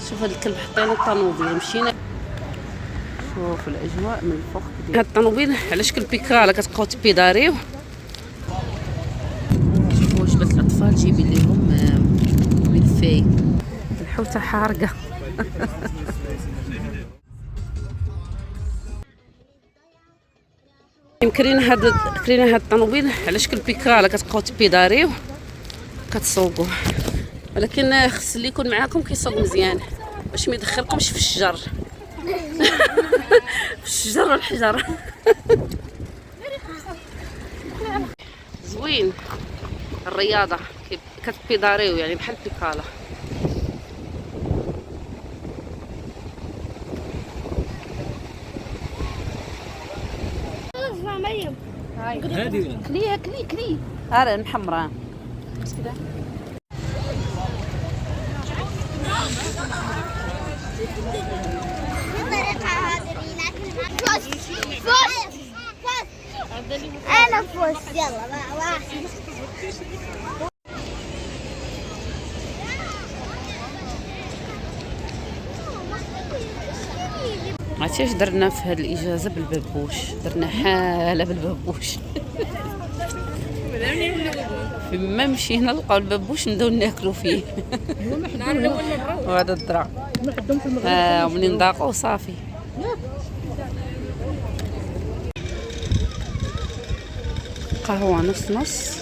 شوف هاد الكلب حطينا الطوموبيل مشينا. شوف الاجواء من الفوق ديال هاد الطوموبيل على شكل بيكالا كتبقاو تبيداريو. شوفوا جبت الاطفال جايبين ليهم ملفي الحوته حارقه. كرينا هاد الطوموبيل على شكل بيكالا كتبقاو تبيداريو كتسوقوه، ولكن خص اللي يكون معاكم كيسوق مزيان باش ما يدخلكمش في الشجر. في الشجر والحجر. زوين الرياضه كتبيداريو يعني بحال بيكالا. مريم هادي كلي هذا المحمران بس كده. انا فوز. يلا واحد. عرفتي اش درنا في هذه الاجازه بالبابوش؟ درنا حاله بالبابوش. فيما مشينا نلقاو البابوش نبداو ناكلو فيه. وهذا الدرع ومنين ضاقوا صافي. قهوه نص نص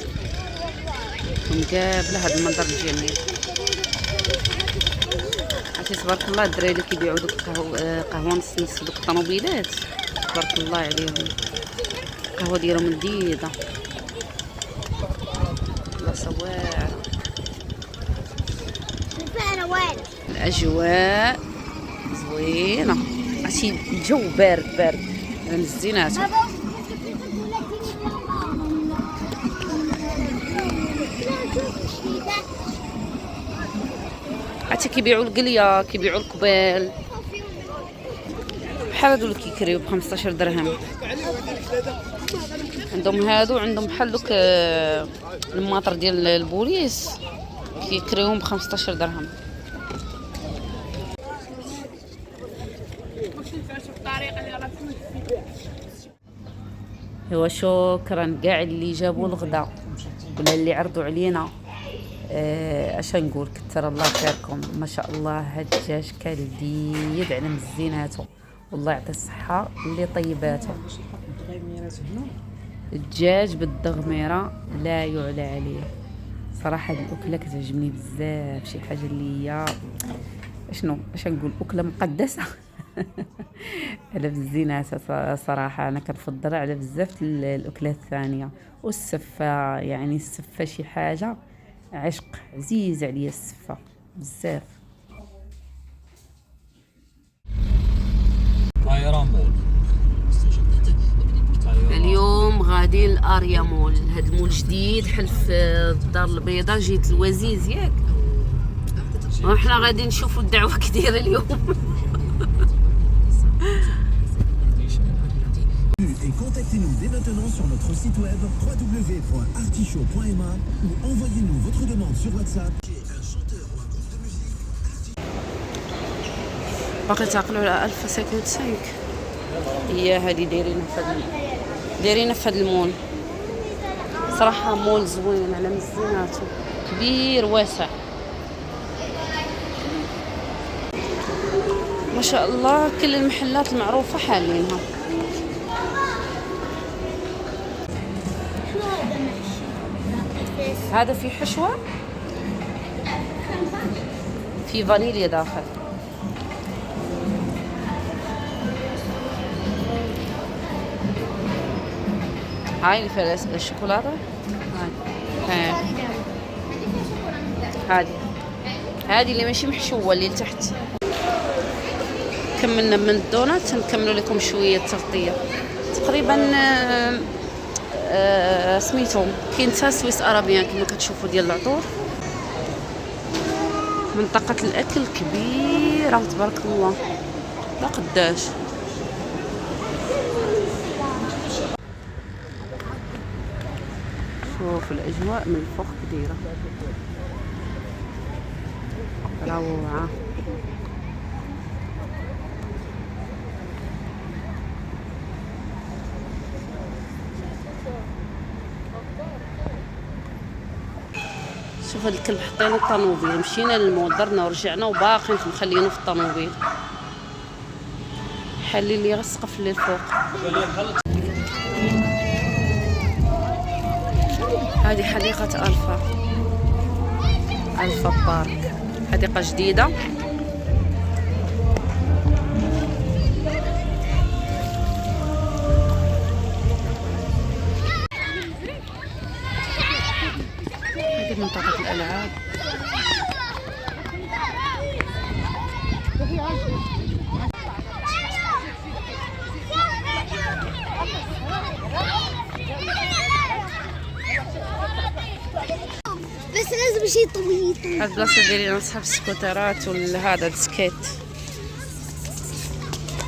ومقابله هذا المنظر الجميل. عرفتي تبارك الله الدراري اللي كيبيعوا دوك قهوه نص نص دوك الطوموبيلات تبارك الله عليهم. القهوه ديالهم لذيذه بلاصه واعره. الاجواء زوينه. عرفتي الجو بارد مزيناتو. عرفتي كيبيعوا القليه كيبيعوا القبال بحال هادو اللي كيكريو ب 15 درهم. عندهم هادو عندهم بحال دوك الماطر ديال البوليس كيكريوهم ب 15 درهم. ايوا شكرا كاع اللي جابوا الغدا ولا اللي عرضوا علينا. اش نقول كثر الله خيركم ما شاء الله. هاد الدجاج كان لذيذ على مزيناتو والله يعطي الصحه اللي طيباتو. الدجاج بالدغميره لا يعلى عليه صراحه. هاد الاكله كتعجبني بزاف. شي حاجه اللي هي شنو اش نقول اكله مقدسه. على بزينات صراحه انا كنفضلها على بزاف الاكلات الثانيه. والسفه يعني السفه شي حاجه عشق عزيز عليا السفه بزاف. اليوم غادي لاريا مول. هاد المول جديد حلف الدار البيضاء جيت الوزيز ياك. وحنا غادي نشوفوا الدعوه كديره اليوم. Et contactez-nous dès maintenant sur notre site web www.artichaut.ma ou envoyez-nous votre demande sur WhatsApp. Un chanteur ou un groupe de musique. باقي تعقلوا على 1055 هي هذه دايرين في هذا المول. صراحه مول زوين على مزيناتو كبير واسع ما شاء الله. كل المحلات المعروفه حالينها. هذا في حشوة في فانيليا داخل. هاي اللي فيها الشوكولاتة. هذه اللي ماشي محشوة اللي لتحت. كملنا من الدونات نكملوا لكم شوية تغطية تقريبا. سميتهم كاين تا سويس ارابيان كما كتشوفوا ديال العطور. منطقة الاكل كبيرة تبارك الله لا قداش. شوف الاجواء من الفوق كبيرة روعة. شوف هاد الكلب حطينا الطوموبيل، مشينا للمول درنا ورجعنا وباقي مخلينه في الطوموبيل. حلي لي غير السقف اللي الفوق. هذه حديقة ألفا بارك، حديقة جديدة. هذه منطقة الألعاب. بس لازم شيء طويل. هاد البلاصة دايرين أصحاب السكوترات وهذا السكيت.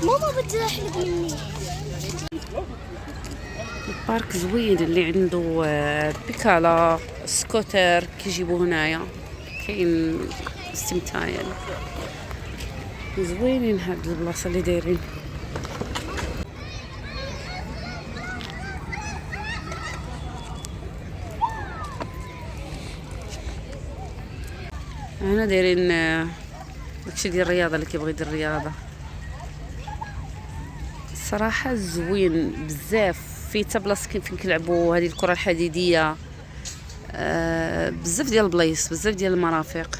ماما بتزحلق مني. البارك زوين اللي عنده بيكالا سكوتر كيجيبوه هنايا، كاين استمتاع يعني. زوينين هاد البلاصة اللي دايرين. هنا دايرين داكشي ديال الرياضة اللي كيبغي يدير الرياضة. الصراحة زوين بزاف، في حتى بلاصة فين كيلعبوا هذه الكرة الحديدية. بزاف ديال البلايص، بزاف ديال المرافق.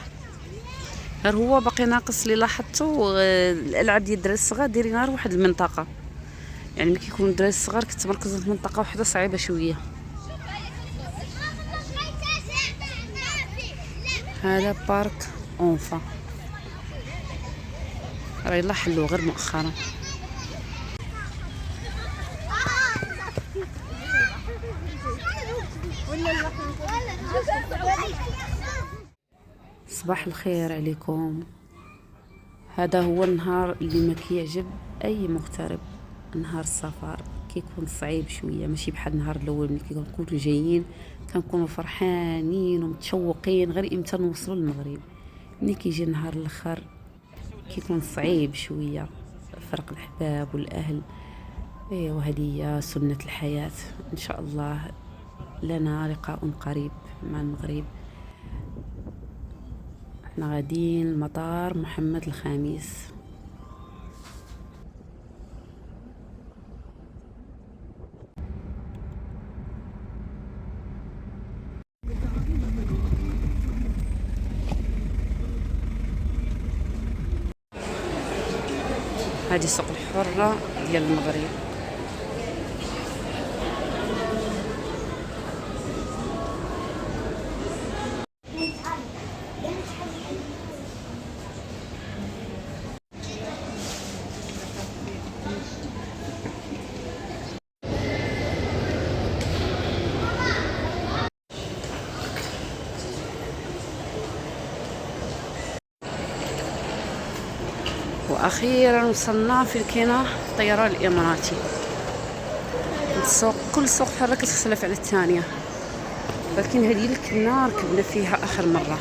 غير هو باقي ناقص اللي لاحظتو الالعاب ديال الدراري الصغار دايرين غير واحد المنطقة، يعني ملي كيكونوا الدراري الصغار كتمركزوا في منطقة واحدة صعيبة شوية. هذا بارك اونفا راه يلا حلوه غير مؤخرا. صباح الخير عليكم. هذا هو النهار اللي ما كيعجب اي مغترب. نهار السفر كيكون صعيب شويه، ماشي بحال النهار الاول ملي كنكونوا جايين كنكونوا فرحانين ومتشوقين غير امتى نوصلوا للمغرب. ملي كيجي النهار الاخر كيكون صعيب شويه، فرق الحباب والاهل. وهذه هي سنه الحياه. ان شاء الله لنا لقاء قريب مع المغرب. احنا غاديين لمطار محمد الخامس. هذه سوق الحرة ديال المغرب. واخيرا وصلنا في الكينه الطيران الاماراتي. السوق كل سوق حره كتختلف على الثانيه، لكن هذه اللي كنا ركبنا فيها اخر مره.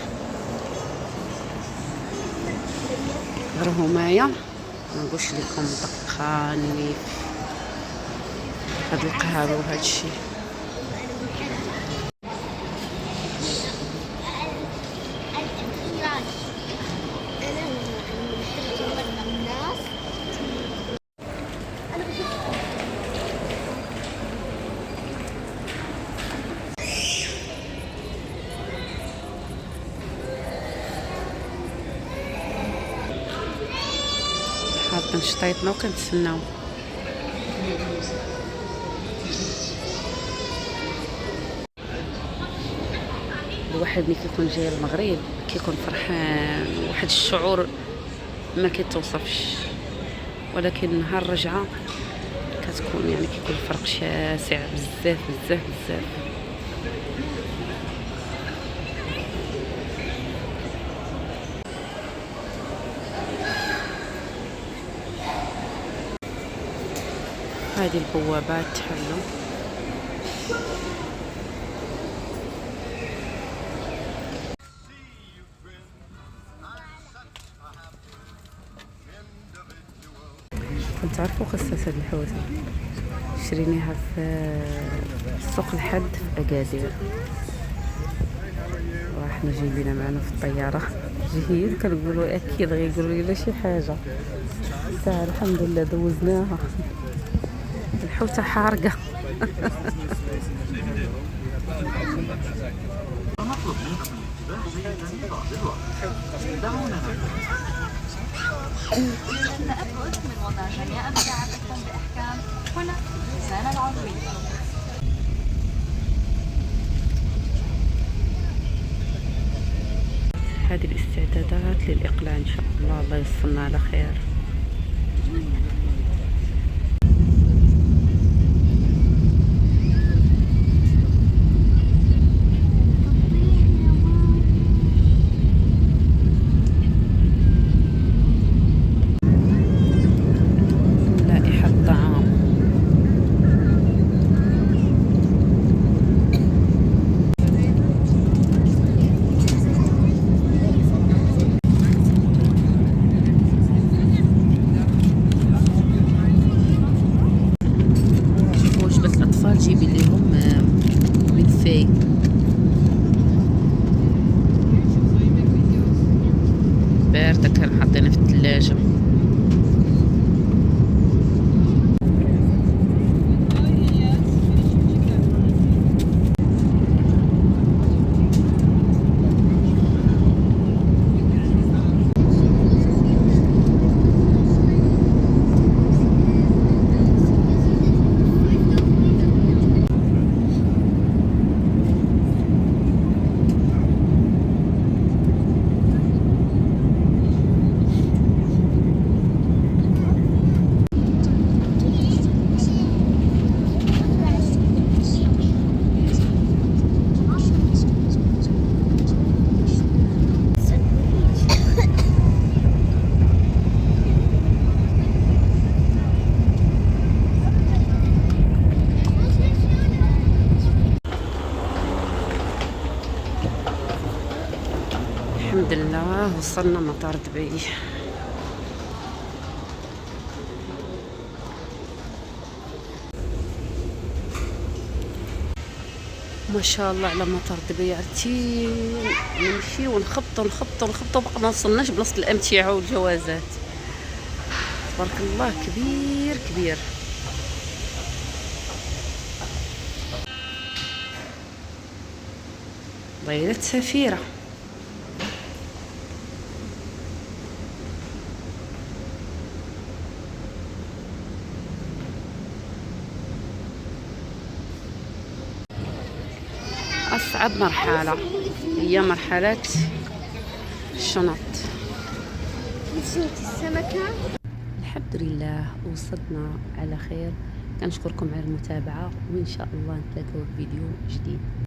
راهو معايا ما نقولش لكم دقاني هاد القهوه وهاد الشيء. حاطين شطيطنا وكنتسناو. الواحد ملي كيكون جاي للمغرب كيكون فرحان، واحد الشعور ما كيتوصفش، ولكن نهار الرجعه كتكون يعني كيكون الفرق شاسع بزاف بزاف بزاف. هذه البوابات تحلو. كنت عارفه قصة هاد الحوت شريناها في سوق الحد في أكادير. حنا جايبينها معنا في الطياره جهيد، كنقولوا اكيد غيقولوا لنا شي حاجه. ساعه الحمد لله دوزناها. الحوته حارقه. التأكد من وضع جميع مساعدتكم بإحكام هنا لسان العربية. هذه الاستعدادات للإقلاع إن شاء الله. الله يوصلنا على خير. لائحة الطعام. وجبة الأطفال جيبي لهم ملفي. باردة كان حاطينها في الثلاجة. الحمد لله وصلنا مطار دبي. ما شاء الله على مطار دبي. عرفتي نمشي ونخبطوا نخبطوا نخبطوا بقى ما وصلناش بلاصه الامتعه والجوازات. تبارك الله كبير كبير. ضيلة سفيرة. أصعب مرحلة هي مرحلة الشنط. السمكة. الحمد لله وصلنا على خير. كنشكركم على المتابعة وإن شاء الله نتلاقاو في فيديو جديد.